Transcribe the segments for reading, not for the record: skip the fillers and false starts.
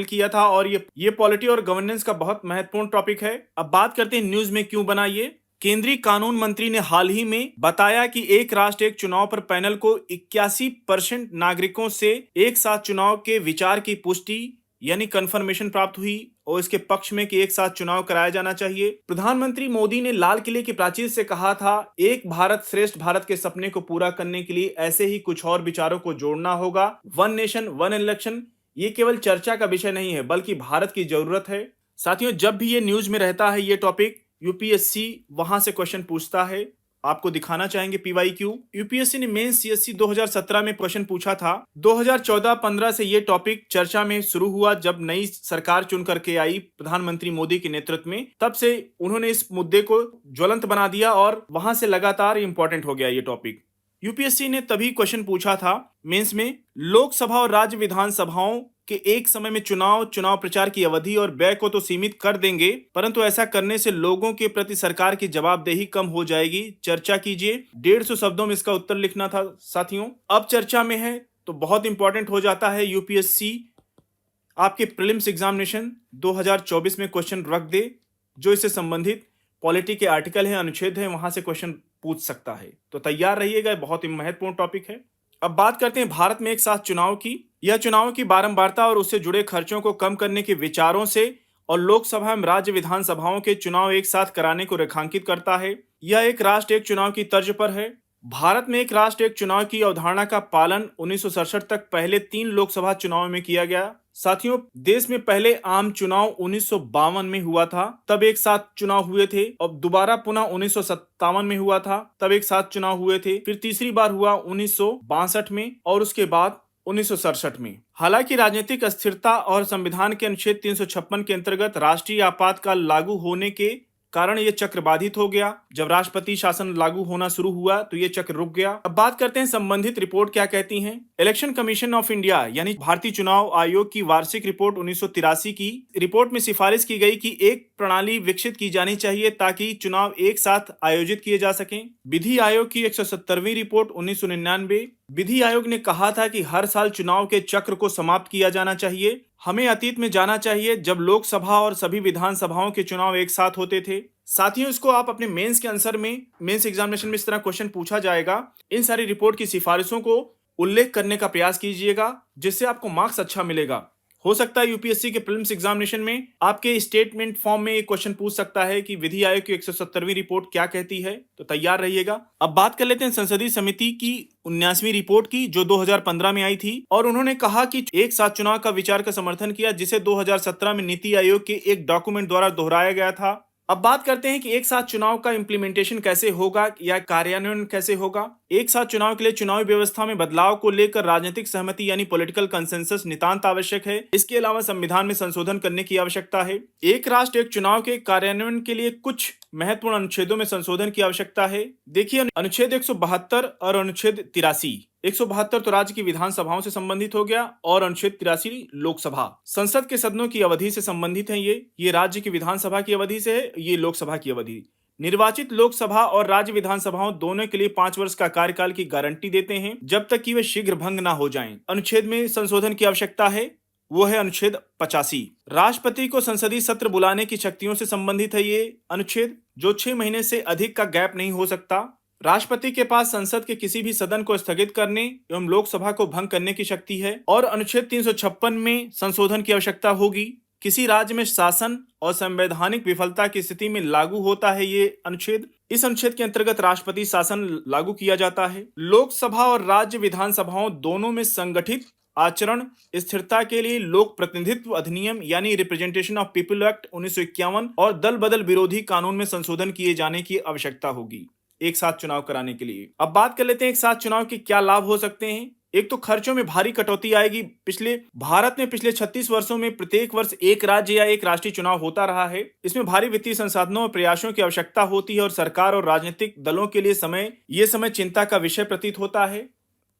किया था और ये पॉलिटी और गवर्नेंस का बहुत महत्वपूर्ण टॉपिक है। अब बात करते हैं न्यूज में क्यों बना ये। केंद्रीय कानून मंत्री ने हाल ही में बताया कि एक राष्ट्र एक चुनाव पर पैनल को 81% नागरिकों से एक साथ चुनाव के विचार की पुष्टि यानी कंफर्मेशन प्राप्त हुई और इसके पक्ष में कि एक साथ चुनाव कराया जाना चाहिए। प्रधानमंत्री मोदी ने लाल किले की प्राचीर से कहा था, एक भारत श्रेष्ठ भारत के सपने को पूरा करने के लिए ऐसे ही कुछ और विचारों को जोड़ना होगा। वन नेशन वन इलेक्शन ये केवल चर्चा का विषय नहीं है बल्कि भारत की जरूरत है। साथियों, जब भी ये न्यूज में रहता है ये टॉपिक, यूपीएससी वहां से क्वेश्चन पूछता है। आपको दिखाना चाहेंगे पीवाईक्यू। यूपीएससी ने मेंस सीएससी 2017 में क्वेश्चन पूछा था। 2014-15 से ये टॉपिक चर्चा में शुरू हुआ जब नई सरकार चुन करके आई प्रधानमंत्री मोदी के नेतृत्व में। तब से उन्होंने इस मुद्दे को ज्वलंत बना दिया और वहां से लगातार इंपॉर्टेंट हो गया ये टॉपिक। यूपीएससी ने तभी क्वेश्चन पूछा था मेंस में, लोकसभा और राज्य विधानसभाओं के एक समय में चुनाव प्रचार की अवधि और व्यय को तो सीमित कर देंगे, परंतु ऐसा करने से लोगों के प्रति सरकार की जवाबदेही कम हो जाएगी। चर्चा कीजिए। 150 शब्दों में इसका उत्तर लिखना था साथियों। अब चर्चा में है तो बहुत इंपॉर्टेंट हो जाता है। यूपीएससी आपके प्रीलिम्स एग्जामिनेशन 2024 में क्वेश्चन रख दे, जो इससे संबंधित पॉलिटी के आर्टिकल है, अनुच्छेद है, वहां से क्वेश्चन पूछ सकता है। तो तैयार रहिएगा, बहुत ही महत्वपूर्ण टॉपिक है। अब बात करते हैं भारत में एक साथ चुनाव की। यह चुनाव की बारंबारता और उससे जुड़े खर्चों को कम करने के विचारों से और लोकसभा एवं राज्य विधानसभाओं के चुनाव एक साथ कराने को रेखांकित करता है। यह एक राष्ट्र एक चुनाव की तर्ज पर है। भारत में एक राष्ट्र एक चुनाव की अवधारणा का पालन 1967 तक पहले 3 लोकसभा चुनाव में किया गया। साथियों, देश में पहले आम चुनाव 1952 में हुआ था, तब एक साथ चुनाव हुए थे। और दोबारा पुनः 1957 में हुआ था, तब एक साथ चुनाव हुए थे। फिर तीसरी बार हुआ 1962 में और उसके बाद 1967 में। हालांकि राजनीतिक अस्थिरता और संविधान के अनुच्छेद 356 के अंतर्गत राष्ट्रीय आपातकाल लागू होने के कारण ये चक्र बाधित हो गया। जब राष्ट्रपति शासन लागू होना शुरू हुआ तो ये चक्र रुक गया। अब बात करते हैं संबंधित रिपोर्ट क्या कहती है। इलेक्शन कमीशन ऑफ इंडिया यानी भारतीय चुनाव आयोग की वार्षिक रिपोर्ट 1983 की रिपोर्ट में सिफारिश की गई कि एक प्रणाली विकसित की जानी चाहिए ताकि चुनाव एक साथ आयोजित किए जा सकें। विधि आयोग की 170वीं रिपोर्ट 1999। विधि आयोग ने कहा था कि हर साल चुनाव के चक्र को समाप्त किया जाना चाहिए। हमें अतीत में जाना चाहिए जब लोकसभा और सभी विधानसभाओं के चुनाव एक साथ होते थे। साथियों, इसको आप अपने मेंस के आंसर में, मेंस एग्जामिनेशन में इस तरह क्वेश्चन पूछा जाएगा। इन सारी रिपोर्ट की सिफारिशों को उल्लेख करने का प्रयास कीजिएगा, जिससे आपको मार्क्स अच्छा मिलेगा। हो सकता है यूपीएससी के प्रीलिम्स एग्जामिनेशन में आपके स्टेटमेंट फॉर्म में एक क्वेश्चन पूछ सकता है कि विधि आयोग की 170वीं रिपोर्ट क्या कहती है, तो तैयार रहिएगा। अब बात कर लेते हैं संसदीय समिति की 19वीं रिपोर्ट की, जो 2015 में आई थी और उन्होंने कहा कि एक साथ चुनाव का विचार का समर्थन किया, जिसे 2017 में नीति आयोग के एक डॉक्यूमेंट द्वारा दोहराया गया था। अब बात करते हैं कि एक साथ चुनाव का इंप्लीमेंटेशन कैसे होगा या कार्यान्वयन कैसे होगा। एक साथ चुनाव के लिए चुनावी व्यवस्था में बदलाव को लेकर राजनीतिक सहमति यानी पॉलिटिकल कंसेंसस नितांत आवश्यक है। इसके अलावा संविधान में संशोधन करने की आवश्यकता है। एक राष्ट्र एक चुनाव के कार्यान्वयन के लिए कुछ महत्वपूर्ण अनुच्छेदों में संशोधन की आवश्यकता है। देखिए, अनुच्छेद 172 और अनुच्छेद 83। 172 तो राज्य की विधानसभाओं से संबंधित हो गया और अनुच्छेद 83 लोकसभा संसद के सदनों की अवधि से संबंधित है। ये राज्य की विधानसभा की अवधि से है, ये लोकसभा की अवधि। निर्वाचित लोकसभा और राज्य विधानसभाओं दोनों के लिए 5 वर्ष का कार्यकाल की गारंटी देते हैं, जब तक कि वे शीघ्र भंग ना हो जाएं। अनुच्छेद में संशोधन की आवश्यकता है, वो है अनुच्छेद 85। राष्ट्रपति को संसदीय सत्र बुलाने की शक्तियों से संबंधित है ये अनुच्छेद, जो 6 महीने से अधिक का गैप नहीं हो सकता। राष्ट्रपति के पास संसद के किसी भी सदन को स्थगित करने एवं लोकसभा को भंग करने की शक्ति है। और अनुच्छेद 356 में संशोधन की आवश्यकता होगी। किसी राज्य में शासन और संवैधानिक विफलता की स्थिति में लागू होता है ये अनुच्छेद। इस अनुच्छेद के अंतर्गत राष्ट्रपति शासन लागू किया जाता है। लोकसभा और राज्य विधानसभाओं दोनों में संगठित आचरण स्थिरता के लिए लोक प्रतिनिधित्व अधिनियम यानी रिप्रेजेंटेशन ऑफ पीपल एक्ट 1951 और दल बदल विरोधी कानून में संशोधन किए जाने की आवश्यकता होगी एक साथ चुनाव कराने के लिए। अब बात कर लेते हैं एक साथ चुनाव के क्या लाभ हो सकते हैं। एक तो खर्चों में भारी कटौती आएगी। भारत में पिछले 36 वर्षों में प्रत्येक वर्ष एक राज्य या एक राष्ट्रीय चुनाव होता रहा है। इसमें भारी वित्तीय संसाधनों और प्रयासों की आवश्यकता होती है और सरकार और राजनीतिक दलों के लिए ये समय चिंता का विषय प्रतीत होता है।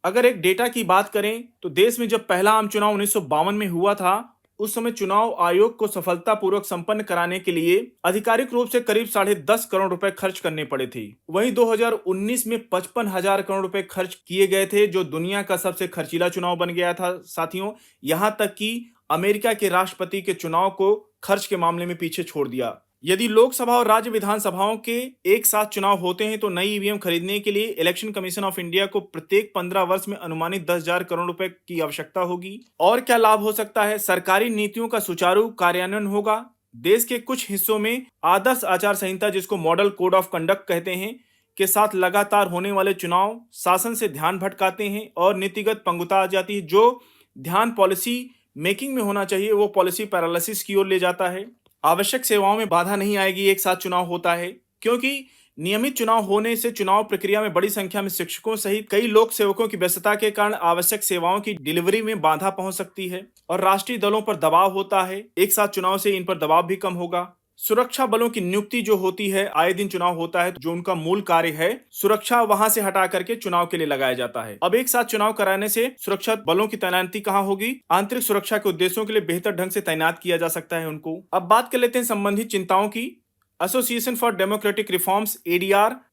अगर एक डेटा की बात करें तो देश में जब पहला आम चुनाव 1952 में हुआ था, उस समय चुनाव आयोग को सफलतापूर्वक संपन्न कराने के लिए आधिकारिक रूप से करीब 10.5 करोड़ रुपए खर्च करने पड़े थे। वहीं 2019 में 55,000 करोड़ रुपए खर्च किए गए थे, जो दुनिया का सबसे खर्चीला चुनाव बन गया था। साथियों, यहां तक कि अमेरिका के राष्ट्रपति के चुनाव को खर्च के मामले में पीछे छोड़ दिया। यदि लोकसभा और राज्य विधानसभाओं के एक साथ चुनाव होते हैं तो नई ईवीएम खरीदने के लिए इलेक्शन कमीशन ऑफ इंडिया को प्रत्येक 15 वर्ष में अनुमानित 10,000 करोड़ रुपए की आवश्यकता होगी। और क्या लाभ हो सकता है? सरकारी नीतियों का सुचारू कार्यान्वयन होगा। देश के कुछ हिस्सों में आदर्श आचार संहिता, जिसको मॉडल कोड ऑफ कंडक्ट कहते हैं, के साथ लगातार होने वाले चुनाव शासन से ध्यान भटकाते हैं और नीतिगत पंगुता आ जाती है। जो ध्यान पॉलिसी मेकिंग में होना चाहिए वो पॉलिसी पैरालिसिस की ओर ले जाता है। आवश्यक सेवाओं में बाधा नहीं आएगी, एक साथ चुनाव होता है, क्योंकि नियमित चुनाव होने से चुनाव प्रक्रिया में बड़ी संख्या में शिक्षकों सहित कई लोक सेवकों की व्यस्तता के कारण आवश्यक सेवाओं की डिलीवरी में बाधा पहुंच सकती है और राष्ट्रीय दलों पर दबाव होता है। एक साथ चुनाव से इन पर दबाव भी कम होगा। सुरक्षा बलों की नियुक्ति जो होती है, आए दिन चुनाव होता है, जो उनका मूल कार्य है सुरक्षा, वहां से हटा करके चुनाव के लिए लगाया जाता है। अब एक साथ चुनाव कराने से सुरक्षा बलों की तैनाती कहां होगी? आंतरिक सुरक्षा के उद्देश्यों के लिए बेहतर ढंग से तैनात किया जा सकता है उनको। अब बात कर लेते हैं संबंधित चिंताओं की। Association for democratic reforms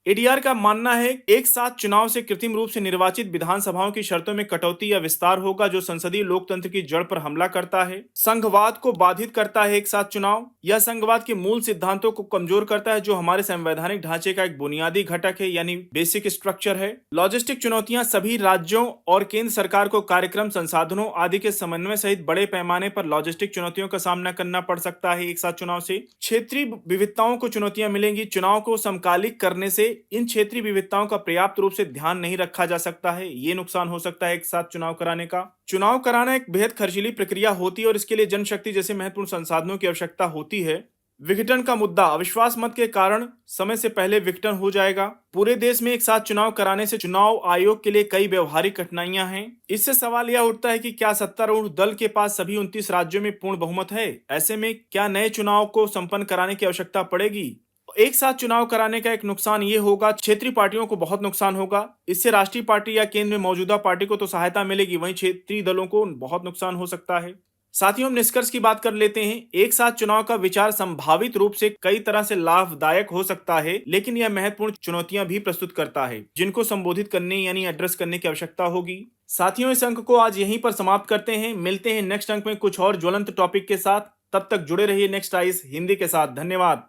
ADR का मानना है एक साथ चुनाव से कृत्रिम रूप से निर्वाचित विधानसभाओं की शर्तों में कटौती या विस्तार होगा, जो संसदीय लोकतंत्र की जड़ पर हमला करता है, संघवाद को बाधित करता है। एक साथ चुनाव यह संघवाद के मूल सिद्धांतों को कमजोर करता है, जो हमारे संवैधानिक ढांचे का एक बुनियादी घटक है, यानी बेसिक स्ट्रक्चर है। लॉजिस्टिक चुनौतियां सभी राज्यों और केंद्र सरकार को कार्यक्रम, संसाधनों आदि के समन्वय सहित बड़े पैमाने पर लॉजिस्टिक चुनौतियों का सामना करना पड़ सकता है एक साथ चुनाव से। क्षेत्रीय विविधताओं को चुनौतियां मिलेंगी। चुनाव को समकालिक करने से इन क्षेत्रीय विविधताओं का पर्याप्त रूप से ध्यान नहीं रखा जा सकता है, ये नुकसान हो सकता है एक साथ चुनाव कराने का। चुनाव कराना एक बेहद खर्चीली प्रक्रिया होती है और इसके लिए जनशक्ति जैसे महत्वपूर्ण संसाधनों की आवश्यकता होती है। विघटन का मुद्दा, अविश्वास मत के कारण समय से पहले विघटन हो जाएगा। पूरे देश में एक साथ चुनाव कराने से चुनाव आयोग के लिए कई व्यवहारिक कठिनाइयां हैं। इससे सवाल यह उठता है कि क्या सत्तारूढ़ दल के पास सभी 29 राज्यों में पूर्ण बहुमत है? ऐसे में क्या नए चुनाव को संपन्न कराने की आवश्यकता पड़ेगी? एक साथ चुनाव कराने का एक नुकसान ये होगा, क्षेत्रीय पार्टियों को बहुत नुकसान होगा। इससे राष्ट्रीय पार्टी या केंद्र में मौजूदा पार्टी को तो सहायता मिलेगी, वहीं क्षेत्रीय दलों को बहुत नुकसान हो सकता है। साथियों, हम निष्कर्ष की बात कर लेते हैं। एक साथ चुनाव का विचार संभावित रूप से कई तरह से लाभदायक हो सकता है, लेकिन यह महत्वपूर्ण चुनौतियां भी प्रस्तुत करता है, जिनको संबोधित करने यानी एड्रेस करने की आवश्यकता होगी। साथियों, इस अंक को आज यहीं पर समाप्त करते हैं। मिलते हैं नेक्स्ट अंक में कुछ और ज्वलंत टॉपिक के साथ। तब तक जुड़े रहिए नेक्स्ट आइज हिंदी के साथ। धन्यवाद।